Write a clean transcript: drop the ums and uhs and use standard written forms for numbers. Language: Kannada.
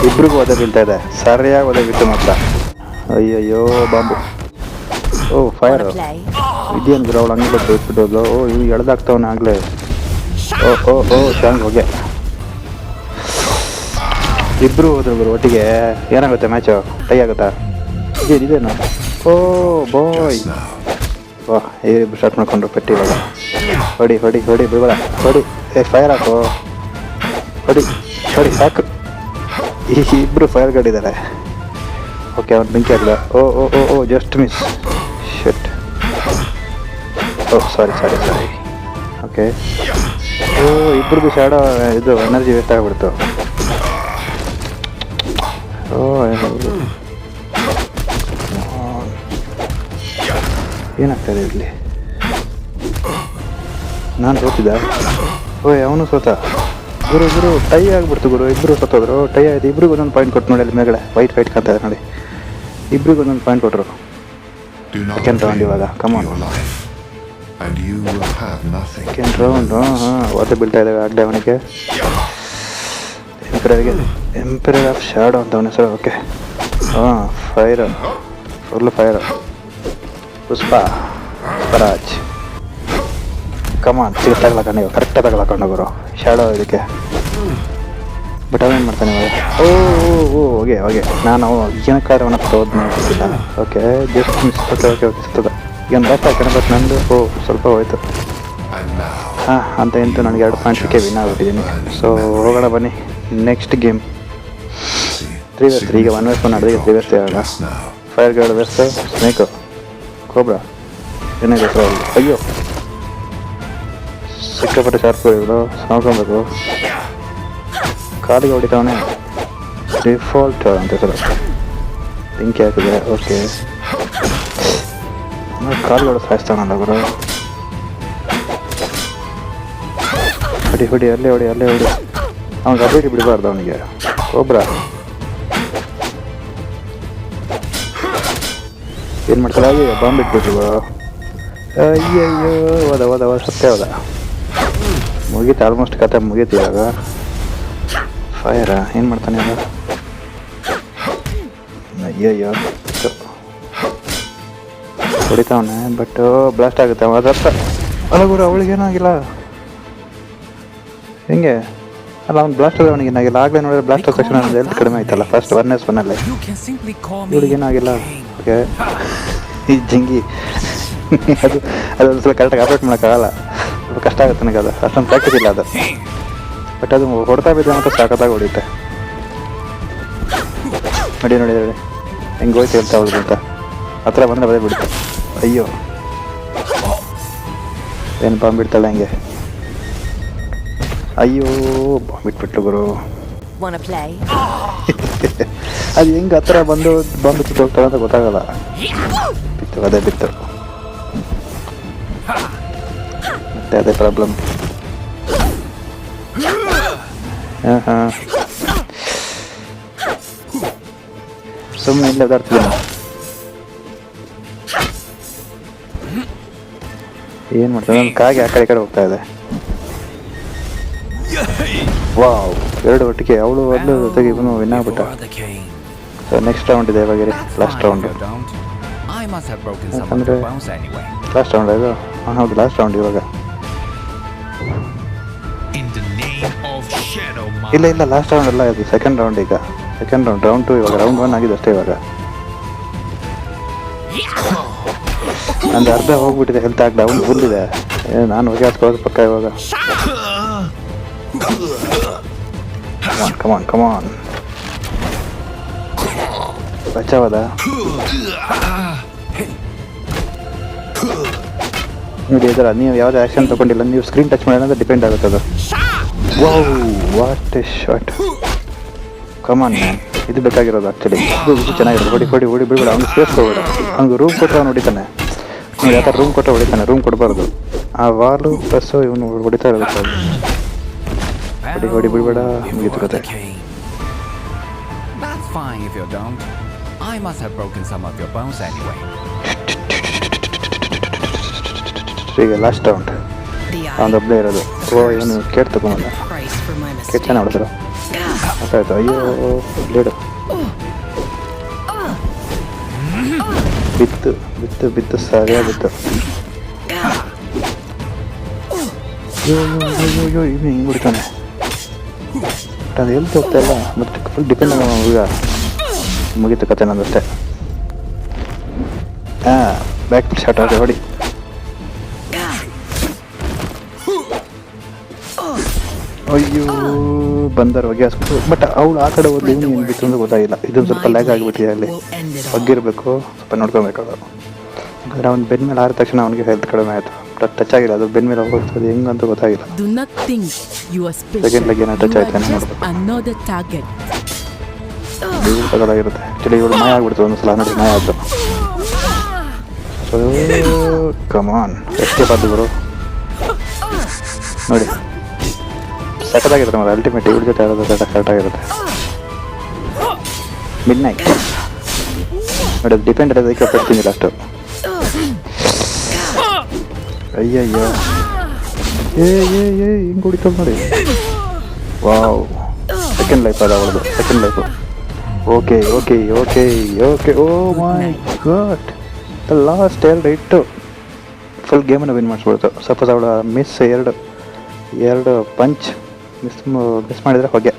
ಇಬ್ರಿಗೂ ಒದೆ ಬೀಳ್ತಾ ಇದೆ, ಸರಿಯಾಗಿ ಒದೆ ಬಿತ್ತು ಮಾತ್ರ. ಅಯ್ಯಯ್ಯೋ ಬಾಂಬು. ಓ ಫೈರ್ ಇದೇನು ಗುರು, ಅವಳು ಹಂಗೆ ಬಿಟ್ಬಿಟ್ಟೋದ್ಲು. ಓ ಇವು ಎಳ್ದಾಗ್ತಾವನ ಆಗಲೇ. ಓ ಓ ಓ ಶಾಂಗ್ ಹೋಗೆ. ಇಬ್ಬರು ಹೋದ್ರು ಗುರು ಒಟ್ಟಿಗೆ. ಏನಾಗುತ್ತೆ ಮ್ಯಾಚು? ಟೈ ಆಗುತ್ತಾ? ಇದೇನು? ಓ ಬಾಯ್. ವಾಹ್, ಇಬ್ಬರು ಸ್ಟಾರ್ಟ್ ಮಾಡ್ಕೊಂಡ್ರು ಪೆಟ್ಟಿ. ಇವಾಗ ಹೊಡಿ ಹೊಡಿ ಹೊಡಿ ಬಿಡಬೇಡ, ಹೊಡಿ. ಫೈರ್ ಹಾಕು, ಹೊಡಿ ಹೊಡಿ ಸಾಕು. ಇಬ್ಬರು ಫೈರ್ ಗಾಡಿದ್ದಾರೆ. ಓಕೆ, ಅವ್ನು ಬೆಂಕಿ ಆಗಲ್ಲ. ಓ ಓ ಓ ಓ ಜಸ್ಟ್ ಮಿಸ್. ಶಟ್. ಓ ಸಾರಿ ಸಾರಿ ಸಾರಿ. ಓಕೆ. ಓ ಇಬ್ಬರಿಗೂ ಶಾಡೋ ಇದು ಎನರ್ಜಿ ವೇಸ್ಟ್ ಆಗಿಬಿಡ್ತು. ಓ ಏನಾಗ್ತದೆ ಇಲ್ಲಿ? ನಾನು ಸೋತಿದ್ದ? ಓಯ್ ಅವನು ಸೋತ ಗುರು. ಗುರು ಟೈ ಆಗಿಬಿಡ್ತು ಗುರು, ಇಬ್ಬರು ಸತ್ತೋದ್ರು. ಟೈ ಆಯ್ತು, ಇಬ್ರಿಗೂ ಒಂದೊಂದು ಪಾಯಿಂಟ್ ಕೊಟ್ಟು ನೋಡಿ. ಅಲ್ಲಿ ಮೇಗಡೆ ವೈಟ್ ವೈಟ್ ಕಾಣ್ತಾ ಇದೆ ನೋಡಿ, ಇಬ್ರಿಗೂ ಒಂದೊಂದು ಪಾಯಿಂಟ್ ಕೊಟ್ಟರು. ಸೆಕೆಂಡ್ ರೌಂಡ್ ಇವಾಗ. ಕಮಾನ್ ಸೆಕೆಂಡ್ ರೌಂಡ್. ಹಾಂ ಒತ್ತೆ ಬೀಳ್ತಾ ಇದ್ದಾವೆ ಆಗಲೇ ಅವನಿಗೆ. ಎಂಪರರ್ ಆಫ್ ಶಾಡೋ ಅಂತ ಅವನ ಹೆಸರು. ಓಕೆ. ಹಾಂ ಫೈರ್, ಫುಲ್ ಫೈರ್. ಪುಷ್ಪ ಸ್ವರಾಜ್. ಕಮಾನ್ ತಗಲಾಕೊಂಡು, ನೀವು ಕರೆಕ್ಟಾಗಿ ತಗಲಾಕೊಂಡು ಗುರು ಶಾಡೋ ಇದಕ್ಕೆ. ಬಟ್ ಅವೇನು ಮಾಡ್ತಾನೆ ಇವಾಗ? Oh oh okay okay. ನಾನು ಏನಕ್ಕಾದ್ರೆ ಅವನ ತೋದ್ ಮಾಡ್ತಿದ್ದಿಲ್ಲ. Okay just miss. Okay okay okay ಸಿಗ್ತದ. ಈಗ ಒಂದು ಬ್ಯಾಟ್ ಹಾಕೋಣ, ಬಟ್ ನಂದು ಓ ಸ್ವಲ್ಪ ಹೋಯ್ತು. ಹಾಂ ಅಂತ ಇಂತೂ ನನಗೆ 2 ಪಾಯಿಂಟ್ಗೆ ವಿನ್ ಆಗಿಬಿಟ್ಟಿದ್ದೀನಿ. ಸೊ ಹೋಗೋಣ ಬನ್ನಿ ನೆಕ್ಸ್ಟ್ ಗೇಮ್. 3v3. ಈಗ 1v1 ನಡೆದಿಗೆ 3v3 ಆಗೋಣ. Fire guard vest snake cobra. ಏನಾಗಿದೆ ಹೆಸರು? ಅಯ್ಯೋ ಸಿಕ್ಕಾಪಟ್ಟೆ ಶಾರ್ಪ್ ಇವರು, ಸಾವ್ಕೊಬೇಕು. ಕಾಲಿಗೆ ಹೊಡಿತಾವನೆ. ಡಿಫಾಲ್ಟ್ ಅಂತ ಹೆಸರು. ಬೆಂಕಿ ಹಾಕಿದೆ. ಓಕೆ, ಕಾಲುಗಳು ಸಾಯಿಸ್ತಾನಲ್ಲ ಗುರು. ಹೊಡಿ ಹೊಡಿ, ಅಲ್ಲೇ ಹೊಡಿ ಅಲ್ಲೇ ಹೊಡಿ. ಅವ್ನಿಗೆ ಅಬೇಡಿ ಬಿಡಬಾರ್ದು ಅವನಿಗೆ. ಕೋಬ್ರಾ ಏನು ಮಾಡ್ತಾರೆ? ಅಯ್ಯೋ ಬಾಂಬ್ ಇಟ್ಬಿಟ್ರು. ಅಯ್ಯಯ್ಯೋ ಹೋದ ಹೋದ ಹೋದ ಸತ್ಯ ಹೋದ. ಮುಗೀತು, ಆಲ್ಮೋಸ್ಟ್ ಕತೆ ಮುಗೀತು ಇವಾಗ. ಫೈರಾ ಏನು ಮಾಡ್ತಾನೆ ಇವಾಗ? ಅಯ್ಯಯ್ಯೋ ಹೊಡಿತಾವನೆ, ಬಟ್ ಬ್ಲಾಸ್ಟ್ ಆಗುತ್ತೆ. ಅದರ್ಥ ಅಲ್ಲ ಗುರು, ಅವಳಿಗೇನಾಗಿಲ್ಲ. ಹೆಂಗೆ ಅಲ್ಲ, ಅವ್ನು ಬ್ಲಾಸ್ಟ್ ಆದ ಅವನಿಗೆ ಏನಾಗಿಲ್ಲ. ಆಗಲೇ ನೋಡಿದ್ರೆ ಬ್ಲಾಸ್ಟ್ ಆದ ತಕ್ಷಣ ಹೆಲ್ತ್ ಕಡಿಮೆ ಆಯ್ತಲ್ಲ ಫಸ್ಟ್ 1v1 ಇವಳಿಗೇನಾಗಿಲ್ಲ. ಓಕೆ ಈ ಜಿಂಗಿ ಅದೊಂದು ಸಲ ಕರೆಕ್ಟಾಗಿ ಆಪ್ರೇಟ್ ಮಾಡೋಕ್ಕಾಗಲ್ಲ, ಸ್ವಲ್ಪ ಕಷ್ಟ ಆಗುತ್ತೆ ನನಗೆ. ಅದು ಅಷ್ಟೊಂದು ಪ್ರಾಕ್ಟೀಸ್ ಇಲ್ಲ ಅದು. ಬಟ್ ಅದು ಹೊಡ್ತಾ ಬಿದ್ದರೆ ಮಾತ್ರ ಸಾಕತ್ತಾಗಿ ಹೊಡಿಯುತ್ತೆ. ನೋಡಿ ನೋಡಿ ನೋಡಿ ಹೆಂಗೆ ಹೋಯ್ತು ಹೇಳ್ತಾ ಅವಳು ಅಂತ. ಹತ್ರ ಬಂದರೆ ಬದೇ ಬಿಡುತ್ತೆ. ಅಯ್ಯೋ ಏನು ಬಾಂಬ್ ಬಿಡ್ತಾಳೆ ಹಂಗೆ. ಅಯ್ಯೋ ಬಾಂಬ್ ಬಿಟ್ಬಿಟ್ಲು ಗುರು. ಅದು ಹೆಂಗೆ ಹತ್ರ ಬಂದು ಬಾಂಬ್ ಬಿಟ್ಟು ಹೋಗ್ತಾಳೆ ಅಂತ ಗೊತ್ತಾಗಲ್ಲ. ಬಿತ್ತು, ಅದೇ ಬಿತ್ತು. ಮತ್ತೆ ಅದೇ ಪ್ರಾಬ್ಲಮ್. ಹಾಂ ಹಾಂ ಸುಮ್ಮನೆ ಇಲ್ಲೇ ಓದಾಡ್ತಿದ್ದೀನಿ. ಏನು ಮಾಡ್ತಾರೆ? ನನ್ನ ಕಾಗೆ ಆ ಕಡೆ ಈ ಕಡೆ ಹೋಗ್ತಾ ಇದೆ. ವಾವ್, 2 ಒಟ್ಟಿಗೆ. ಅವಳು ಅಲ್ಲೂ ಜೊತೆಗೆ ಇವನು ವಿನ್ ಆಗ್ಬಿಟ್ಟ. ಸೊ ನೆಕ್ಸ್ಟ್ ರೌಂಡ್ ಇದೆ ಇವಾಗ. Last round. ಯಾಕಂದರೆ ಲಾಸ್ಟ್ ರೌಂಡ್ ಇದು. ಹಾಂ ಹೌದು ಲಾಸ್ಟ್ ರೌಂಡ್ ಇವಾಗ. ಇಲ್ಲ ಇಲ್ಲ ಲಾಸ್ಟ್ ರೌಂಡ್ ಅಲ್ಲ ಇದು, ಸೆಕೆಂಡ್ ರೌಂಡ್. ಈಗ ಸೆಕೆಂಡ್ ರೌಂಡ್, ರೌಂಡ್ 2 ಇವಾಗ. ರೌಂಡ್ 1 ಆಗಿದೆ ಅಷ್ಟೇ ಇವಾಗ. ನಂದು ಅರ್ಧ ಹೋಗ್ಬಿಟ್ಟಿದೆ ಹೆಲ್ತ್. ಆಗಿ ಡೌನ್ ಫುಲ್ ಇದೆ. ನಾನು ಹೋಗಿ ಹಾಕೋದು ಪಕ್ಕ ಇವಾಗ. ಕಮಾನ್ ಕಮಾನ್ ಬಚಾವದ. ನೋಡಿ ಇದರ ನೀವು ಯಾವುದೇ ಆ್ಯಕ್ಷನ್ ತೊಗೊಂಡಿಲ್ಲ, ನೀವು ಸ್ಕ್ರೀನ್ ಟಚ್ ಮಾಡಿಲ್ಲ ಅಂತ ಡಿಪೆಂಡ್ ಆಗುತ್ತೆ ಅದು. Wow what A shot. Come on man, ಇದು ಬೇಕಾಗಿರೋದು ಆ್ಯಕ್ಚುಲಿ. ಇದು ಚೆನ್ನಾಗಿರೋದು. ಹೊಡಿ ಹೊಡಿ ಹೊಡಿ ಬಿಡ್ಬೇಡ. ಅವ್ನು ಸ್ಪೇಸ್ ಕೊಡಬೇಡ. ಅವ್ನಿಗೆ ರೂಮ್ ಕೊಟ್ಟರೆ ಅವ್ನು ಹೊಡಿತಾನೆ. ನೀವು ಯಾವ ಥರ ರೂಮ್ ಕೊಟ್ಟರೆ ಹೊಡಿತಾನೆ. ರೂಮ್ ಕೊಡಬಾರ್ದು. ಆ ವಾಲು ಪ್ಲಸ್ಸು ಇವನು ಹೊಡಿತಾ ಇರಬೇಕು. ಹೊಡಿ ಹೊಡಿ ಬಿಡ್ಬೇಡ. ಮುಗಿತಿರುತ್ತೆ. ಈಗ ಲಾಸ್ಟ್ ರೌಂಡ್. ಅವನೊಬ್ಬನೇ ಇರೋದು. ಓ ಇವನು ಕೇಟ್ ತಗೊಂಬಲ್ಲ. ಕೇಟ್ ಚೆನ್ನಾಗಿ ಹೊಡೆದ್ರು. ಗೊತ್ತಾಯ್ತು. ಅಯ್ಯೋ ಬ್ಲೇಡು ಬಿತ್ತು ಬಿತ್ತು ಬಿತ್ತು ಸರಿಯಾಗಿ ಬಿತ್ತು. ಅಯ್ಯೋ ಅಯ್ಯೋ ಅಯ್ಯೋ ಇನ್ನು ಹಿಂಗೆ ಬಿಡ್ತಾನೆ. ಅದು ಹೇಳ್ತಾ ಹೋಗ್ತಾ ಇಲ್ಲ. ಮತ್ತೆ ಫುಲ್ ಡಿಪೆಂಡ್ ಈಗ ಮುಗೀತು ಕತೆ ನಂದಷ್ಟೇ. ಬ್ಯಾಕ್ ಶಾಟ್ ಆಗಿ ಹೊಡಿ. ಅಯ್ಯೋ ಬಂದರು ಹೊಗೆ ಹಾಸ್ಬಿಟ್ಟು. ಬಟ್ ಅವಳು ಆ ಕಡೆ ಹೋದ್ಲಿ ಏನು ಬಿತ್ತು ಅಂತ ಗೊತ್ತಾಗಿಲ್ಲ. ಇದೊಂದು ಸ್ವಲ್ಪ ಲ್ಯಾಗ್ ಆಗಿಬಿಟ್ಟಿದೆ. ಅಲ್ಲಿ ಬಗ್ಗಿರಬೇಕು, ಸ್ವಲ್ಪ ನೋಡ್ಕೊಬೇಕು. ಯಾಕಂದರೆ ಅವ್ನು ಬೆನ್ನ ಮೇಲೆ ಆದ ತಕ್ಷಣ ಅವನಿಗೆ ಹೆಲ್ತ್ ಕಡಿಮೆ ಆಯಿತು. ಬಟ್ ಟಚ್ ಆಗಿಲ್ಲ. ಅದು ಬೆನ್ನ ಮೇಲೆ ಹೋಗ್ತದೆ ಹೆಂಗಂತ ಗೊತ್ತಾಗಿಲ್ಲ. ಸೆಕೆಂಡ್ ಲೆಗ್ ಏನೋ ಟಚ್ ಆಯ್ತಾನೆ ನೋಡ್ಬೇಕು. ಇವ್ರು ತಗೋದಾಗಿರುತ್ತೆ. ಆ್ಯಕ್ಚುಲಿ ಇವಳು ಮಾಯ ಆಗ್ಬಿಡ್ತು ಒಂದೊಂದ್ಸಲ. ನೋಡಿ ಮಾಯ ಆಯಿತು. ಸೊ ಕಮಾನ್ ಎಸ್ಕೇಪ್ ಆದ ಗುರು. ನೋಡಿ ಸಖತ್ತಾಗಿರುತ್ತೆ ಮತ್ತೆ ಅಲ್ಟಿಮೇಟ್. ಇವ್ರ ಜೊತೆ ಆಡೋದು ಕರೆಕ್ಟಾಗಿರುತ್ತೆ. ಮಿಡ್ ನೈಟ್ ನೋಡಿ ಡಿಪೆಂಡ್ ಇರೋದಕ್ಕೆ ಪಡ್ತಿದ್ದಿಲ್ಲ ಅಷ್ಟು. ಅಯ್ಯಯ್ಯೋ ಏ ಹಿಂಗೆ ಹೊಡಿತಾವ್ ನೋಡಿ. ವಾವ್ ಸೆಕೆಂಡ್ ಲೈಫ್ ಅದ ಅವಳದು. Second life. Okay okay okay okay. Oh my god the last 2 ಇಟ್ಟು ಫುಲ್ ಗೇಮನ್ನು ವಿನ್ ಮಾಡಿಸ್ಬಿಡ್ತು. ಸಪೋಸ್ ಅವಳ ಮಿಸ್ ಎರಡು ಪಂಚ್ ಮಿಸ್ ಮಾಡಿದರೆ ಹೊಗೆ.